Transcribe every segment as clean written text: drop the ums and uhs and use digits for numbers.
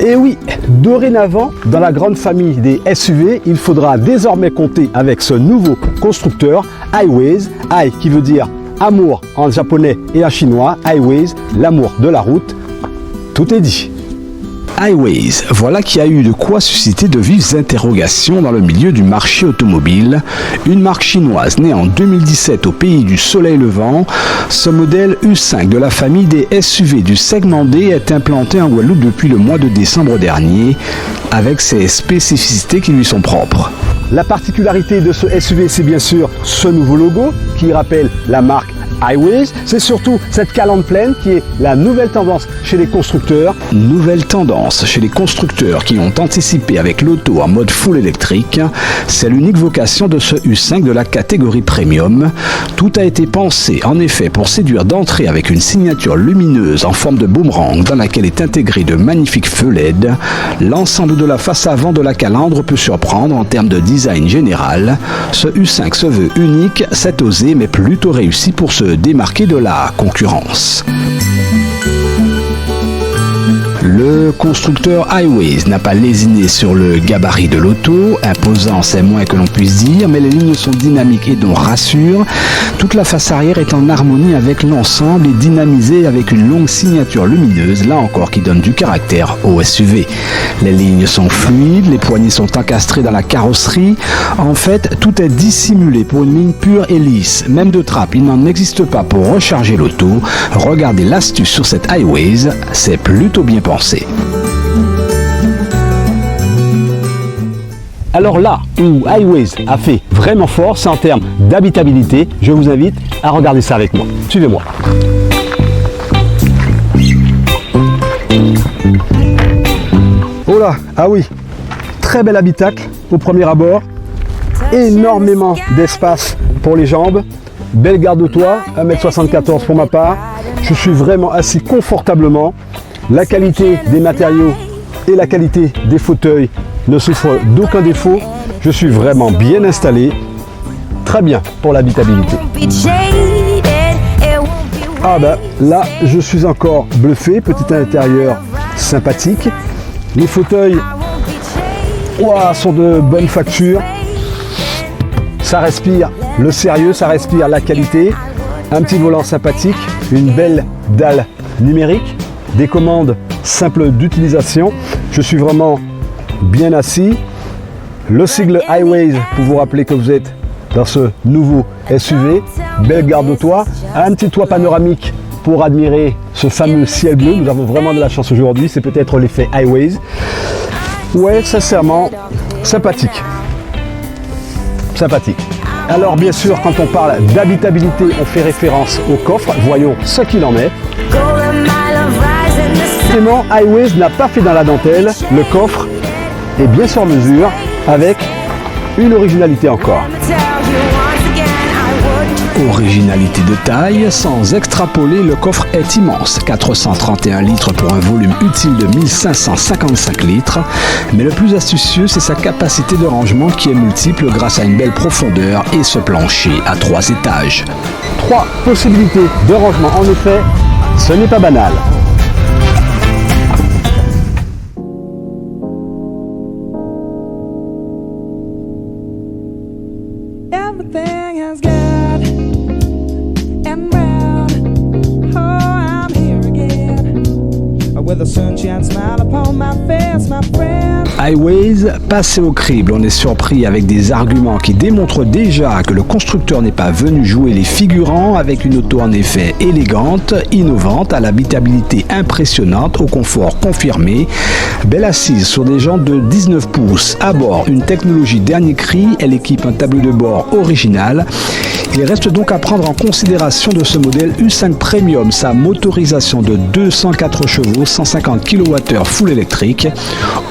Et oui, dorénavant, dans la grande famille des SUV, il faudra désormais compter avec ce nouveau constructeur Hiways, Hi qui veut dire amour en japonais et en chinois, Hiways, l'amour de la route, tout est dit. Hiways, voilà qui a eu de quoi susciter de vives interrogations dans le milieu du marché automobile. Une marque chinoise née en 2017 au pays du soleil levant, ce modèle U5 de la famille des SUV du segment D est implanté en Guadeloupe depuis le mois de décembre dernier, avec ses spécificités qui lui sont propres. La particularité de ce SUV, c'est bien sûr ce nouveau logo qui rappelle la marque Hiways. C'est surtout cette calandre pleine qui est la nouvelle tendance chez les constructeurs. Nouvelle tendance chez les constructeurs qui ont anticipé avec l'auto en mode full électrique. C'est l'unique vocation de ce U5 de la catégorie premium. Tout a été pensé en effet pour séduire d'entrée avec une signature lumineuse en forme de boomerang dans laquelle est intégré de magnifiques feux LED. L'ensemble de la face avant de la calandre peut surprendre en termes de design général. Ce U5 se veut unique, c'est osé mais plutôt réussi pour se démarquer de la concurrence. Le constructeur Hiways n'a pas lésiné sur le gabarit de l'auto, imposant c'est moins que l'on puisse dire, mais les lignes sont dynamiques et donc rassurent. Toute la face arrière est en harmonie avec l'ensemble et dynamisée avec une longue signature lumineuse, là encore qui donne du caractère au SUV. Les lignes sont fluides, les poignées sont encastrées dans la carrosserie. En fait, tout est dissimulé pour une ligne pure et lisse. Même de trappe, il n'en existe pas pour recharger l'auto. Regardez l'astuce sur cette Hiways, c'est plutôt bien pensé. Alors là où Hiways a fait vraiment fort, c'est en termes d'habitabilité. Je vous invite à regarder ça avec moi. Suivez-moi. Oh là, ah oui, très bel habitacle au premier abord. Énormément d'espace pour les jambes. Belle garde de toit, 1m74 pour ma part. Je suis vraiment assis confortablement. La qualité des matériaux et la qualité des fauteuils ne souffrent d'aucun défaut. Je suis vraiment bien installé. Très bien pour l'habitabilité. Ah ben là, je suis encore bluffé. Petit intérieur sympathique. Les fauteuils sont de bonne facture. Ça respire le sérieux, ça respire la qualité. Un petit volant sympathique, une belle dalle numérique. Des commandes simples d'utilisation. Je suis vraiment bien assis. Le sigle Hiways pour vous rappeler que vous êtes dans ce nouveau SUV. Belle garde de toit. Un petit toit panoramique pour admirer ce fameux ciel bleu. Nous avons vraiment de la chance aujourd'hui. C'est peut-être l'effet Hiways. Ouais, sincèrement, sympathique. Sympathique. Alors bien sûr, quand on parle d'habitabilité, on fait référence au coffre. Voyons ce qu'il en est. Hiways n'a pas fait dans la dentelle, le coffre est bien sur mesure avec une originalité encore. Originalité de taille, sans extrapoler, le coffre est immense, 431 litres pour un volume utile de 1555 litres, mais le plus astucieux, c'est sa capacité de rangement qui est multiple grâce à une belle profondeur et ce plancher à 3 étages. 3 possibilités de rangement, en effet, ce n'est pas banal. Everything has got and round. Oh, I'm here again with a sunshine smile upon my face, my friend. Hiways, passé au crible, on est surpris avec des arguments qui démontrent déjà que le constructeur n'est pas venu jouer les figurants avec une auto en effet élégante, innovante, à l'habitabilité impressionnante, au confort confirmé. Belle assise sur des jantes de 19 pouces. À bord, une technologie dernier cri, elle équipe un tableau de bord original. Il reste donc à prendre en considération de ce modèle U5 Premium sa motorisation de 204 chevaux, 150 kWh full électrique,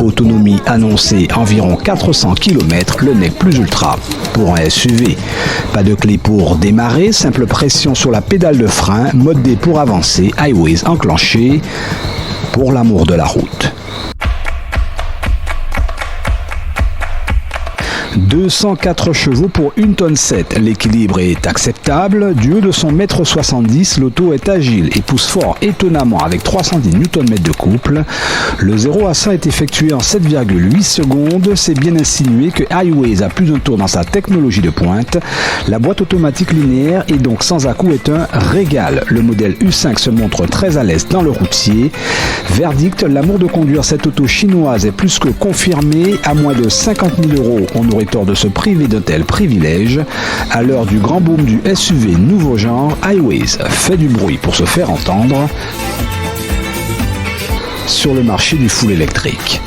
autonomie annoncée environ 400 km, le nec plus ultra pour un SUV. Pas de clé pour démarrer, simple pression sur la pédale de frein, mode D pour avancer, Hiways enclenché pour l'amour de la route. 204 chevaux pour 1 tonne 7. L'équilibre est acceptable. Du haut de son 1m70, l'auto est agile et pousse fort étonnamment avec 310 Nm de couple. Le 0 à 100 est effectué en 7,8 secondes. C'est bien insinué que Highways a plus de tour dans sa technologie de pointe. La boîte automatique linéaire et donc sans à-coups est un régal. Le modèle U5 se montre très à l'aise dans le routier. Verdict, l'amour de conduire cette auto chinoise est plus que confirmé. À moins de 50 000 €, on aurait tort de se priver d'un tel privilège. À l'heure du grand boom du SUV nouveau genre, Highways fait du bruit pour se faire entendre sur le marché du full électrique.